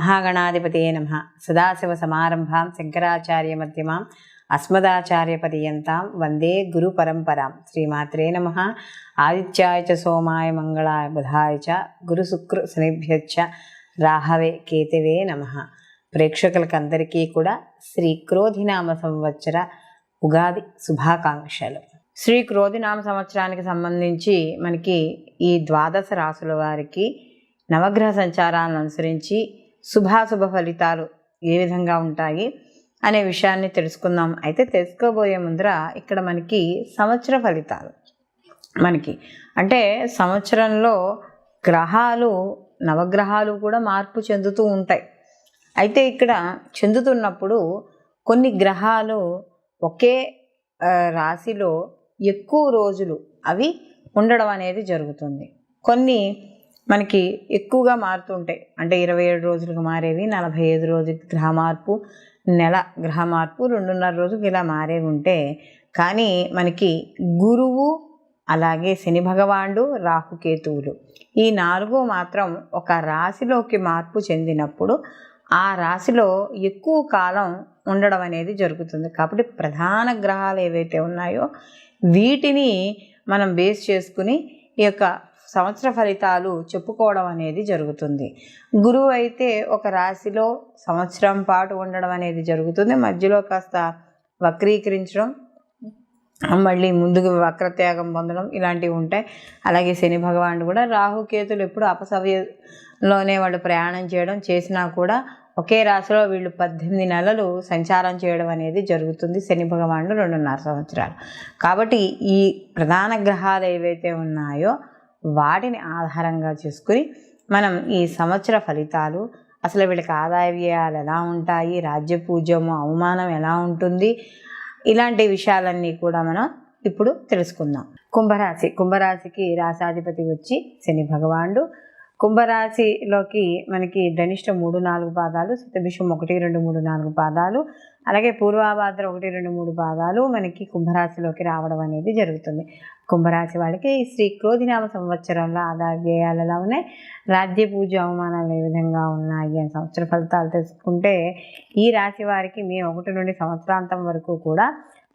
శ్రీమహాగణాధిపతయే నమః. సదాశివసమారంభాం శంకరాచార్యమధ్యమాం అస్మదాచార్యపర్యంతాం వందే గురు పరంపరాం. శ్రీమాత్రే నమః. ఆదిత్యాయ చ సోమాయ మంగళాయ బుధాయ చ గురు శుక్ర శనిభ్యశ్చ రాహవే కేతవే నమః. ప్రేక్షకులకందరికీ కూడా శ్రీ క్రోధినామ సంవత్సర ఉగాది శుభాకాంక్షలు. శ్రీ క్రోధినామ సంవత్సరానికి సంబంధించి మనకి ఈ ద్వాదశ రాసుల వారికి నవగ్రహ సంచారాలను అనుసరించి శుభాశుభ ఫలితాలు ఏ విధంగా ఉంటాయి అనే విషయాన్ని తెలుసుకుందాం. అయితే తెలుసుకోబోయే ముందర ఇక్కడ మనకి సంవత్సర ఫలితాలు అంటే సంవత్సరంలో గ్రహాలు నవగ్రహాలు కూడా మార్పు చెందుతూ ఉంటాయి. అయితే ఇక్కడ చెందుతున్నప్పుడు కొన్ని గ్రహాలు ఒకే రాశిలో ఎక్కువ రోజులు అవి ఉండడం అనేది జరుగుతుంది. కొన్ని మనకి ఎక్కువగా మారుతుంటాయి. అంటే 27 రోజులకు మారేవి, 45 రోజులకి గ్రహ మార్పు, నెల గ్రహ మార్పు, 2.5 రోజులకి ఇలా మారేవి ఉంటే, కానీ మనకి గురువు అలాగే శని భగవానుడు రాహుకేతువులు ఈ 4 మాత్రం ఒక రాశిలోకి మార్పు చెందినప్పుడు ఆ రాశిలో ఎక్కువ కాలం ఉండడం అనేది జరుగుతుంది. కాబట్టి ప్రధాన గ్రహాలు ఏవైతే ఉన్నాయో వీటిని మనం బేస్ చేసుకుని ఈ యొక్క సంవత్సర ఫలితాలు చెప్పుకోవడం అనేది జరుగుతుంది. గురువు అయితే ఒక రాశిలో సంవత్సరం పాటు ఉండడం అనేది జరుగుతుంది. మధ్యలో కాస్త వక్రీకరించడం, మళ్ళీ ముందుకు వక్రత్యాగం పొందడం ఇలాంటివి ఉంటాయి. అలాగే శని భగవానుడు కూడా రాహుకేతులు ఎప్పుడు అపసవ్యంలోనే వాళ్ళు ప్రయాణం చేయడం చేసినా కూడా ఒకే రాశిలో వీళ్ళు 18 నెలలు సంచారం చేయడం అనేది జరుగుతుంది. శని భగవానుడు 2.5 సంవత్సరాలు. కాబట్టి ఈ ప్రధాన గ్రహాలు ఏవైతే ఉన్నాయో వాటిని ఆధారంగా చేసుకుని మనం ఈ సంవత్సర ఫలితాలు, అసలు వీళ్ళకి ఆదాయ వ్యయాలు ఎలా ఉంటాయి, రాజ్య పూజ్యము అవమానం ఎలా ఉంటుంది, ఇలాంటి విషయాలన్నీ కూడా మనం ఇప్పుడు తెలుసుకుందాం. కుంభరాశికి రాశాధిపతి వచ్చి శని భగవానుడు. కుంభరాశిలోకి మనకి ధనిష్ట 3-4 పాదాలు, శతభిషం 1-2-3-4 పాదాలు, అలాగే పూర్వాభాద్ర 1-2-3 పాదాలు మనకి కుంభరాశిలోకి రావడం అనేది జరుగుతుంది. కుంభరాశి వాళ్ళకి శ్రీ క్రోధినామ సంవత్సరంలో ఆదాయ వ్యయాలు ఎలా ఉన్నాయి, రాజ్య పూజ అవమానాలు ఏ విధంగా ఉన్నాయి అని సంవత్సర ఫలితాలు తెలుసుకుంటే, ఈ రాశి వారికి మే 1 నుండి సంవత్సరాంతం వరకు కూడా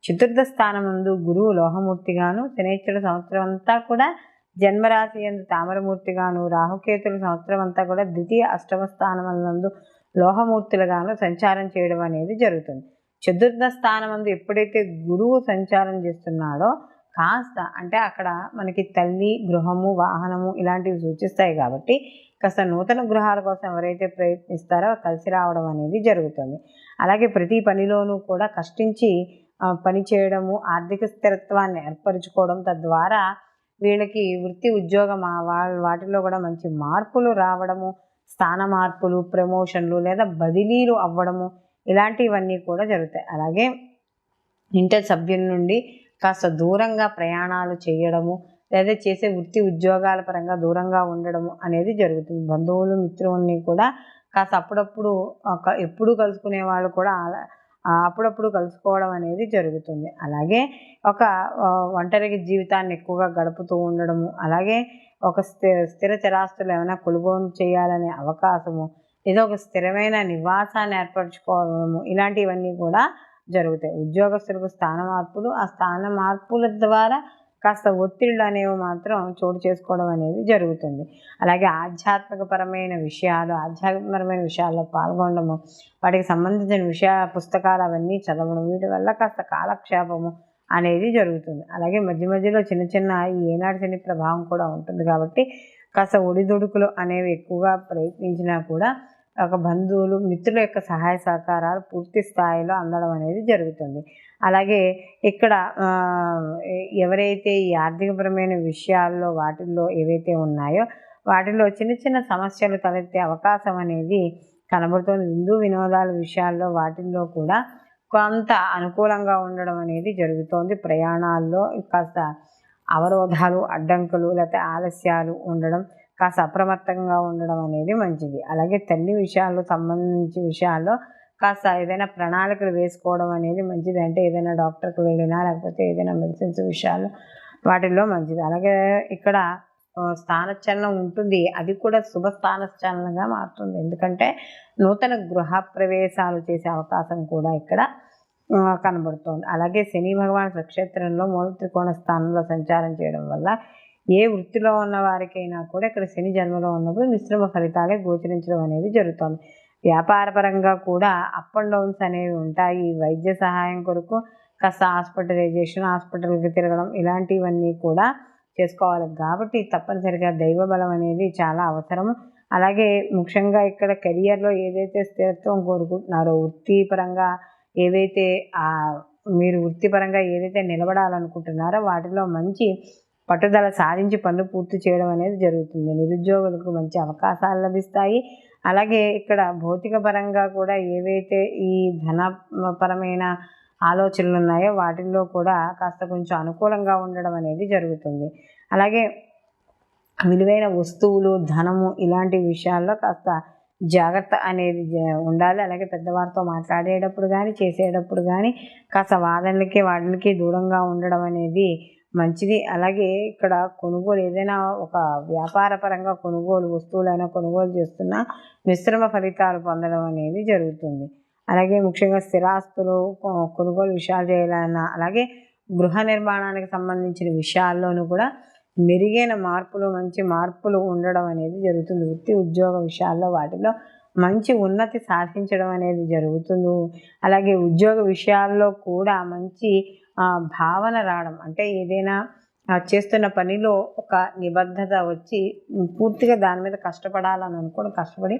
చతుర్థ స్థానం నందు గురువు లోహమూర్తిగాను, శనేశ్వరుడు సంవత్సరం అంతా కూడా జన్మరాశి యందు తామరమూర్తిగాను, రాహుకేతుల సంవత్సరం అంతా కూడా ద్వితీయ అష్టమ స్థానములందు లోహమూర్తులుగాను సంచారం చేయడం అనేది జరుగుతుంది. చతుర్థ స్థానమందు ఎప్పుడైతే గురువు సంచారం చేస్తున్నాడో కాస్త అంటే అక్కడ మనకి తల్లి, గృహము, వాహనము ఇలాంటివి సూచిస్తాయి. కాబట్టి కాస్త నూతన గృహాల కోసం ఎవరైతే ప్రయత్నిస్తారో కలిసి రావడం అనేది జరుగుతుంది. అలాగే ప్రతి పనిలోనూ కూడా కష్టించి పని చేయడము, ఆర్థిక స్థిరత్వాన్ని ఏర్పరచుకోవడం, తద్వారా వీళ్ళకి వృత్తి ఉద్యోగం వాటిలో కూడా మంచి మార్పులు రావడము, స్థాన మార్పులు, ప్రమోషన్లు లేదా బదిలీలు అవ్వడము ఇలాంటివన్నీ కూడా జరుగుతాయి. అలాగే ఇంటర్ సభ్యుల నుండి కాస్త దూరంగా ప్రయాణాలు చేయడము, లేదా చేసే వృత్తి ఉద్యోగాల పరంగా దూరంగా ఉండడము అనేది జరుగుతుంది. బంధువులు, మిత్రుల్ని కూడా కాస్త అప్పుడప్పుడు ఎప్పుడు కలుసుకునే వాళ్ళు కూడా అప్పుడప్పుడు కలుసుకోవడం అనేది జరుగుతుంది. అలాగే ఒక ఒంటరి జీవితాన్ని ఎక్కువగా గడుపుతూ ఉండడము, అలాగే ఒక స్థిర చరాస్తులు ఏమైనా కొనుగోలు చేయాలనే అవకాశము, ఏదో ఒక స్థిరమైన నివాసాన్ని ఏర్పరచుకోవడము ఇలాంటివన్నీ కూడా జరుగుతాయి. ఉద్యోగస్తులకు స్థాన మార్పులు, ఆ స్థాన మార్పుల ద్వారా కాస్త ఒత్తిళ్ళు అనేవి మాత్రం చోటు చేసుకోవడం అనేది జరుగుతుంది. అలాగే ఆధ్యాత్మికపరమైన విషయాల్లో పాల్గొనడము, వాటికి సంబంధించిన పుస్తకాలు అవన్నీ చదవడం, వీటి వల్ల కాస్త కాలక్షేపము అనేది జరుగుతుంది. అలాగే మధ్య మధ్యలో చిన్న ఈ ఏనాడు శని ప్రభావం కూడా ఉంటుంది. కాబట్టి కాస్త ఒడిదుడుకులు అనేవి ఎక్కువగా ప్రయత్నించినా కూడా ఒక బంధువులు, మిత్రుల యొక్క సహాయ సహకారాలు పూర్తి స్థాయిలో అందడం అనేది జరుగుతుంది. అలాగే ఇక్కడ ఎవరైతే ఈ ఆర్థికపరమైన విషయాల్లో వాటిల్లో ఏవైతే ఉన్నాయో వాటిలో చిన్న సమస్యలు తలెత్తే అవకాశం అనేది కనబడుతుంది. విందు వినోదాల విషయాల్లో వాటిల్లో కూడా కొంత అనుకూలంగా ఉండడం అనేది జరుగుతోంది. ప్రయాణాల్లో కాస్త అవరోధాలు, అడ్డంకులు లేకపోతే ఆలస్యాలు ఉండడం, కాస్త అప్రమత్తంగా ఉండడం అనేది మంచిది. అలాగే తల్లి విషయాల్లో కాస్త ఏదైనా ప్రణాళికలు వేసుకోవడం అనేది మంచిది. అంటే ఏదైనా డాక్టర్కి వెళ్ళినా లేకపోతే ఏదైనా మెడిసిన్స్ విషయాల్లో వాటిల్లో మంచిది. అలాగే ఇక్కడ స్థానచలనం ఉంటుంది. అది కూడా శుభ స్థానచలనంగా మారుతుంది. ఎందుకంటే నూతన గృహ ప్రవేశాలు చేసే అవకాశం కూడా ఇక్కడ కనబడుతోంది. అలాగే శని భగవాన్ స్వక్షేత్రంలో మూల త్రికోణ స్థానంలో సంచారం చేయడం వల్ల ఏ వృత్తిలో ఉన్న వారికైనా కూడా ఇక్కడ శని జన్మలో ఉన్నప్పుడు మిశ్రమ ఫలితాలే గోచరించడం అనేది జరుగుతుంది. వ్యాపారపరంగా కూడా అప్ అండ్ డౌన్స్ అనేవి ఉంటాయి. వైద్య సహాయం కొరకు కాస్త హాస్పిటలైజేషన్, హాస్పిటల్కి తిరగడం ఇలాంటివన్నీ కూడా చేసుకోవాలి. కాబట్టి తప్పనిసరిగా దైవ బలం అనేది చాలా అవసరము. అలాగే ముఖ్యంగా ఇక్కడ కెరియర్లో ఏదైతే స్థిరత్వం కోరుకుంటున్నారో, వృత్తిపరంగా ఏవైతే మీరు వృత్తిపరంగా ఏదైతే నిలబడాలనుకుంటున్నారో వాటిలో మంచి పట్టుదల సాధించి పనులు పూర్తి చేయడం అనేది జరుగుతుంది. నిరుద్యోగులకు మంచి అవకాశాలు లభిస్తాయి. అలాగే ఇక్కడ భౌతిక పరంగా కూడా ఏవైతే ఈ ధనపరమైన ఆలోచనలు ఉన్నాయో వాటిల్లో కూడా కాస్త కొంచెం అనుకూలంగా ఉండడం అనేది జరుగుతుంది. అలాగే విలువైన వస్తువులు, ధనము ఇలాంటి విషయాల్లో కాస్త జాగ్రత్త అనేది ఉండాలి. అలాగే పెద్దవారితో మాట్లాడేటప్పుడు కానీ చేసేటప్పుడు కానీ కాస్త వాదనలకి వాటికి దూరంగా ఉండడం అనేది మంచిది. అలాగే ఇక్కడ కొనుగోలు ఏదైనా ఒక వ్యాపార పరంగా కొనుగోలు వస్తువులైనా కొనుగోలు చేస్తున్నా మిశ్రమ ఫలితాలు పొందడం అనేది జరుగుతుంది. అలాగే ముఖ్యంగా స్థిరాస్తులు కొనుగోలు విషయాలు చేయాలన్నా, అలాగే గృహ నిర్మాణానికి సంబంధించిన విషయాల్లోనూ కూడా మెరుగైన మార్పులు, మంచి మార్పులు ఉండడం అనేది జరుగుతుంది. వృత్తి ఉద్యోగ విషయాల్లో వాటిలో మంచి ఉన్నతి సాధించడం అనేది జరుగుతుంది. అలాగే ఉద్యోగ విషయాల్లో కూడా మంచి భావన రావడం, అంటే ఏదైనా చేస్తున్న పనిలో ఒక నిబద్ధత వచ్చి పూర్తిగా దాని మీద కష్టపడాలని అనుకోని కష్టపడి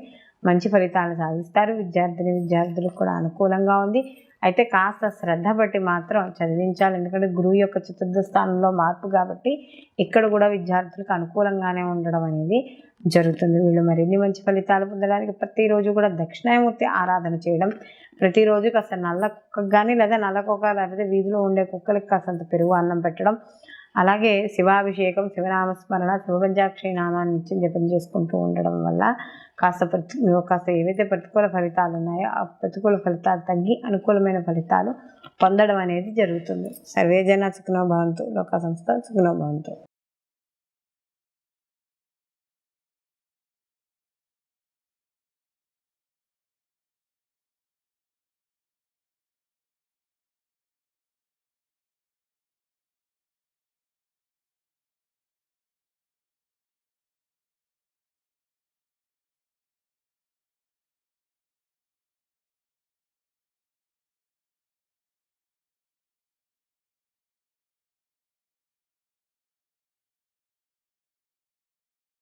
మంచి ఫలితాలను సాధిస్తారు. విద్యార్థులకు కూడా అనుకూలంగా ఉంది. అయితే కాస్త శ్రద్ధ బట్టి మాత్రం చదివించాలి. ఎందుకంటే గురువు యొక్క చతుర్థ స్థానంలో మార్పు కాబట్టి ఇక్కడ కూడా విద్యార్థులకు అనుకూలంగానే ఉండడం అనేది జరుగుతుంది. వీళ్ళు మరిన్ని మంచి ఫలితాలు పొందడానికి ప్రతిరోజు కూడా దక్షిణామూర్తి ఆరాధన చేయడం, ప్రతిరోజు కాస్త నల్ల కుక్కకు కానీ లేదా నల్ల కుక్క లేకపోతే వీధిలో ఉండే కుక్కలకు కాస్తంత పెరుగు అన్నం పెట్టడం, అలాగే శివాభిషేకం, శివనామస్మరణ, శివపంచాక్షరి నామాన్ని నిత్యం జపం చేసుకుంటూ ఉండడం వల్ల కాస్త ఏవైతే ప్రతికూల ఫలితాలు ఉన్నాయో ఆ ప్రతికూల ఫలితాలు తగ్గి అనుకూలమైన ఫలితాలు పొందడం అనేది జరుగుతుంది. సర్వేజన సుఖినో భవంతు, లోకా సంస్థ సుఖినో భవంతు.